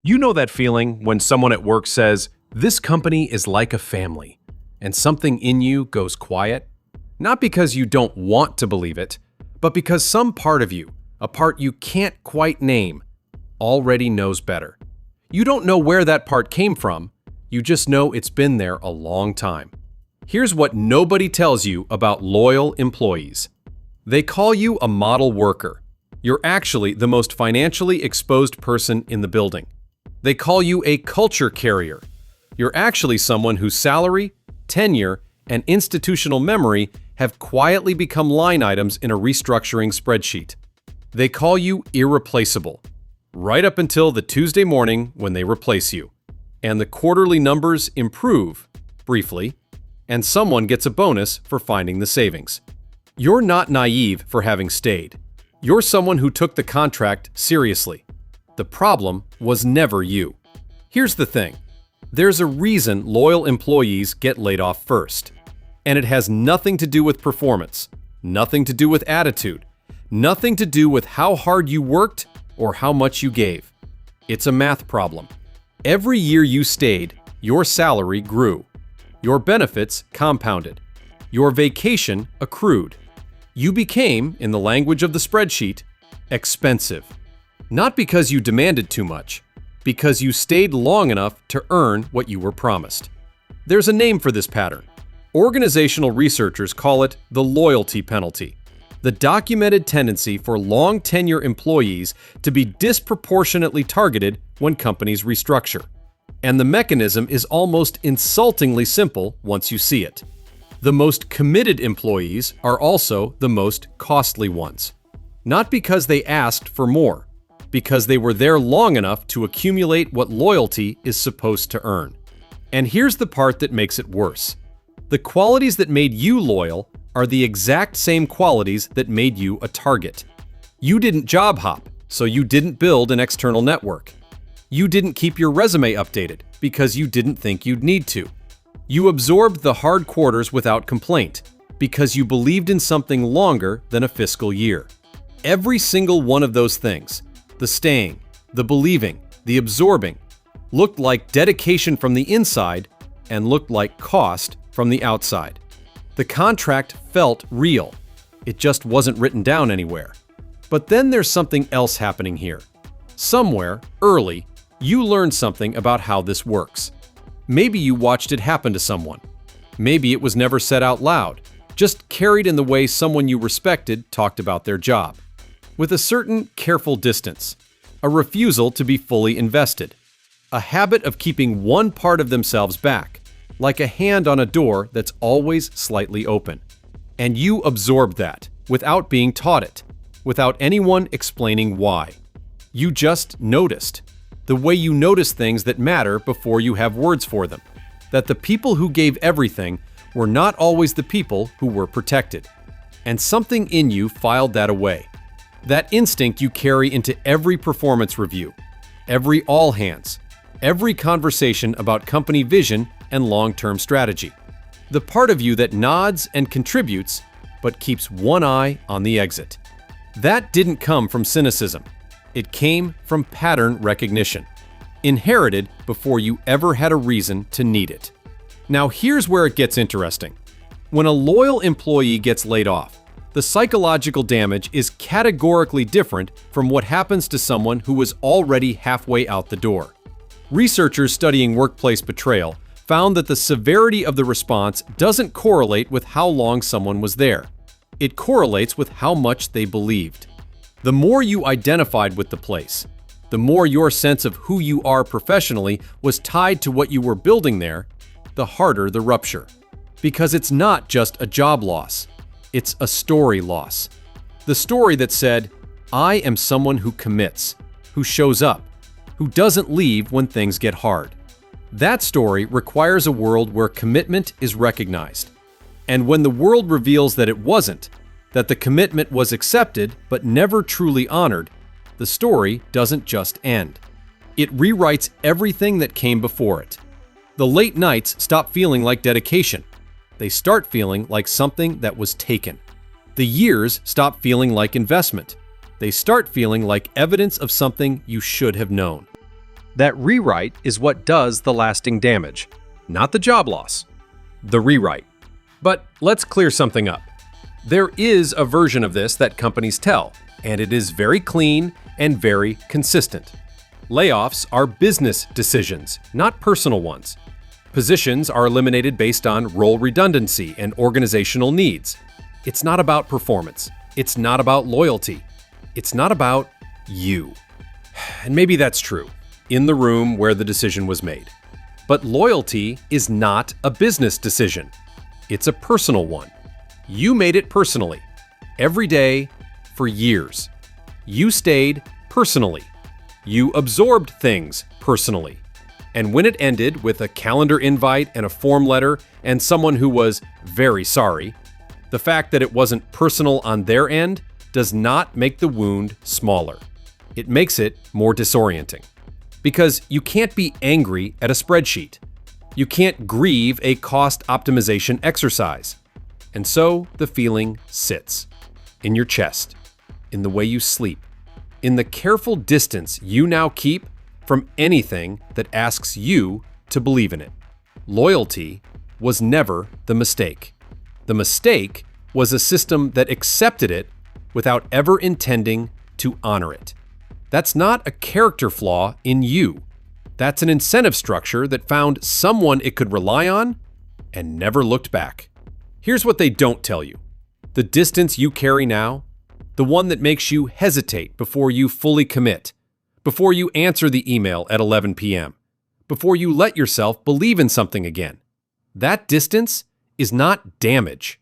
You know that feeling when someone at work says, "This company is like a family," and something in you goes quiet? Not because you don't want to believe it, but because some part of you, a part you can't quite name, already knows better. You don't know where that part came from, you just know it's been there a long time. Here's what nobody tells you about loyal employees. They call you a model worker. You're actually the most financially exposed person in the building. They call you a culture carrier. You're actually someone whose salary, tenure, and institutional memory have quietly become line items in a restructuring spreadsheet. They call you irreplaceable, right up until the Tuesday morning when they replace you. And the quarterly numbers improve, briefly, and someone gets a bonus for finding the savings. You're not naive for having stayed. You're someone who took the contract seriously. The problem was never you. Here's the thing. There's a reason loyal employees get laid off first. And it has nothing to do with performance, nothing to do with attitude, nothing to do with how hard you worked or how much you gave. It's a math problem. Every year you stayed, your salary grew. Your benefits compounded. Your vacation accrued. You became, in the language of the spreadsheet, expensive. Not because you demanded too much, because you stayed long enough to earn what you were promised. There's a name for this pattern. Organizational researchers call it the loyalty penalty, the documented tendency for long tenure employees to be disproportionately targeted when companies restructure. And the mechanism is almost insultingly simple once you see it. The most committed employees are also the most costly ones. Not because they asked for more, because they were there long enough to accumulate what loyalty is supposed to earn. And here's the part that makes it worse. The qualities that made you loyal are the exact same qualities that made you a target. You didn't job hop, so you didn't build an external network. You didn't keep your resume updated because you didn't think you'd need to. You absorbed the hard quarters without complaint because you believed in something longer than a fiscal year. Every single one of those things, the staying, the believing, the absorbing, looked like dedication from the inside and looked like cost from the outside. The contract felt real. It just wasn't written down anywhere. But then there's something else happening here. Somewhere, early, you learned something about how this works. Maybe you watched it happen to someone. Maybe it was never said out loud, just carried in the way someone you respected talked about their job. With a certain careful distance, a refusal to be fully invested, a habit of keeping one part of themselves back, like a hand on a door that's always slightly open. And you absorbed that, without being taught it, without anyone explaining why. You just noticed, the way you notice things that matter before you have words for them, that the people who gave everything were not always the people who were protected. And something in you filed that away. That instinct you carry into every performance review, every all hands, every conversation about company vision and long-term strategy. The part of you that nods and contributes, but keeps one eye on the exit. That didn't come from cynicism. It came from pattern recognition, inherited before you ever had a reason to need it. Now here's where it gets interesting. When a loyal employee gets laid off, the psychological damage is categorically different from what happens to someone who was already halfway out the door. Researchers studying workplace betrayal found that the severity of the response doesn't correlate with how long someone was there. It correlates with how much they believed. The more you identified with the place, the more your sense of who you are professionally was tied to what you were building there, the harder the rupture. Because it's not just a job loss. It's a story loss. The story that said, I am someone who commits, who shows up, who doesn't leave when things get hard. That story requires a world where commitment is recognized. And when the world reveals that it wasn't, that the commitment was accepted but never truly honored, the story doesn't just end. It rewrites everything that came before it. The late nights stop feeling like dedication. They start feeling like something that was taken. The years stop feeling like investment. They start feeling like evidence of something you should have known. That rewrite is what does the lasting damage, not the job loss. The rewrite. But let's clear something up. There is a version of this that companies tell, and it is very clean and very consistent. Layoffs are business decisions, not personal ones. Positions are eliminated based on role redundancy and organizational needs. It's not about performance. It's not about loyalty. It's not about you. And maybe that's true, in the room where the decision was made. But loyalty is not a business decision. It's a personal one. You made it personally, every day, for years. You stayed personally. You absorbed things personally. And when it ended with a calendar invite and a form letter and someone who was very sorry, the fact that it wasn't personal on their end does not make the wound smaller. It makes it more disorienting. Because you can't be angry at a spreadsheet. You can't grieve a cost optimization exercise. And so the feeling sits in your chest, in the way you sleep, in the careful distance you now keep from anything that asks you to believe in it. Loyalty was never the mistake. The mistake was a system that accepted it without ever intending to honor it. That's not a character flaw in you. That's an incentive structure that found someone it could rely on and never looked back. Here's what they don't tell you. The distance you carry now, the one that makes you hesitate before you fully commit, before you answer the email at 11 p.m., before you let yourself believe in something again. That distance is not damage.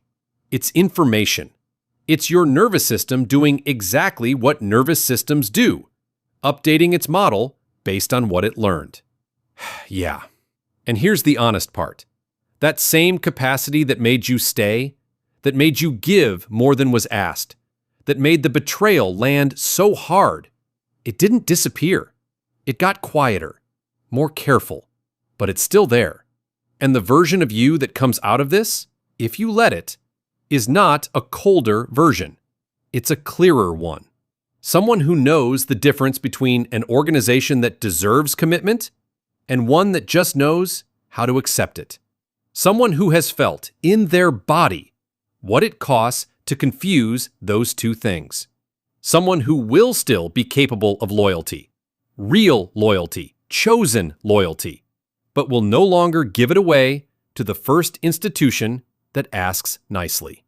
It's information. It's your nervous system doing exactly what nervous systems do, updating its model based on what it learned. Yeah. And here's the honest part. That same capacity that made you stay, that made you give more than was asked, that made the betrayal land so hard, it didn't disappear. It got quieter, more careful, but it's still there. And the version of you that comes out of this, if you let it, is not a colder version. It's a clearer one. Someone who knows the difference between an organization that deserves commitment and one that just knows how to accept it. Someone who has felt in their body what it costs to confuse those two things. Someone who will still be capable of loyalty, real loyalty, chosen loyalty, but will no longer give it away to the first institution that asks nicely.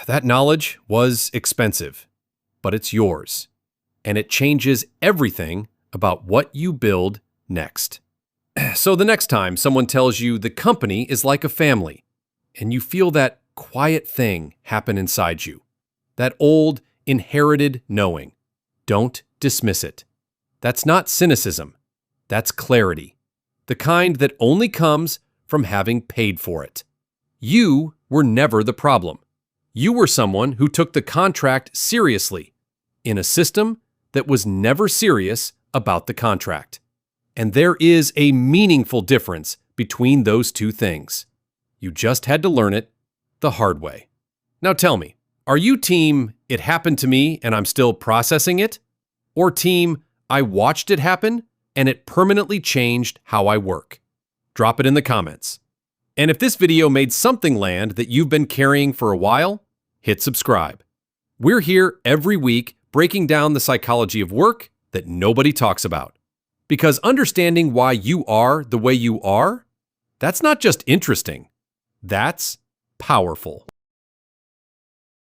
That knowledge was expensive, but it's yours, and it changes everything about what you build next. So the next time someone tells you the company is like a family, and you feel that quiet thing happen inside you, that old inherited knowing, don't dismiss it. That's not cynicism. That's clarity. The kind that only comes from having paid for it. You were never the problem. You were someone who took the contract seriously in a system that was never serious about the contract. And there is a meaningful difference between those two things. You just had to learn it the hard way. Now tell me, are you team, it happened to me and I'm still processing it? Or team, I watched it happen and it permanently changed how I work? Drop it in the comments. And if this video made something land that you've been carrying for a while, hit subscribe. We're here every week breaking down the psychology of work that nobody talks about. Because understanding why you are the way you are, that's not just interesting, that's powerful.